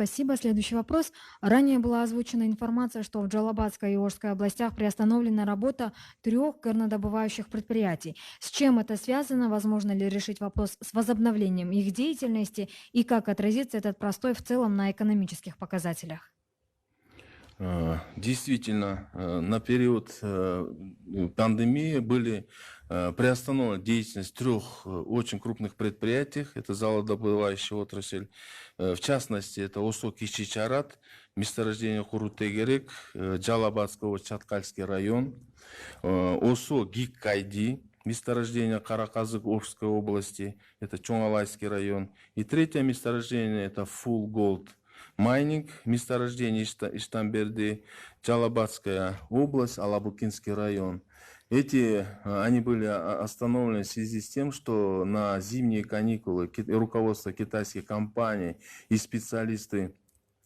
Спасибо. Следующий вопрос. Ранее была озвучена информация, что в Джалабадской и Ошской областях приостановлена работа 3 горнодобывающих предприятий. С чем это связано? Возможно ли решить вопрос с возобновлением их деятельности? И как отразится этот простой в целом на экономических показателях? Действительно, на период пандемии были приостановлена деятельность 3 очень крупных предприятий. Это золотодобывающая отрасль. В частности, это Осо Кичичарат, месторождение Хурутегерек, Джалабадский область, Чаткальский район, Осо Гиккайди, месторождение Караказык Ошской области, это Чоңалайский район. И третье месторождение это Full Gold Майнинг, месторождение Иштамберди, Джалабадская область, Алабукинский район. Они были остановлены в связи с тем, что на зимние каникулы руководство китайских компаний и специалисты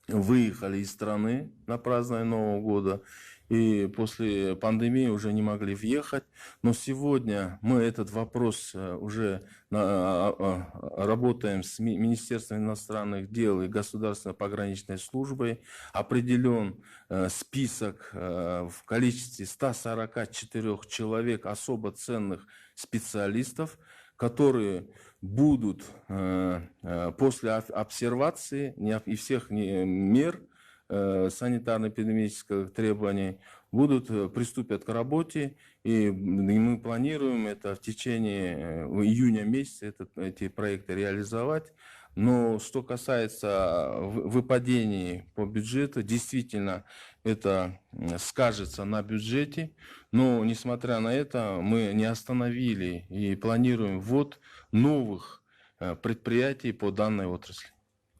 выехали из страны на празднование Нового года. И после пандемии уже не могли въехать. Но сегодня мы этот вопрос уже работаем с Министерством иностранных дел и Государственной пограничной службой. Определен список в количестве 144 человек особо ценных специалистов, которые будут после обсервации и всех мер санитарно-эпидемических требований приступят к работе, и мы планируем это в течение июня месяца эти проекты реализовать. Но что касается выпадений по бюджету, действительно это скажется на бюджете, но несмотря на это мы не остановили и планируем ввод новых предприятий по данной отрасли.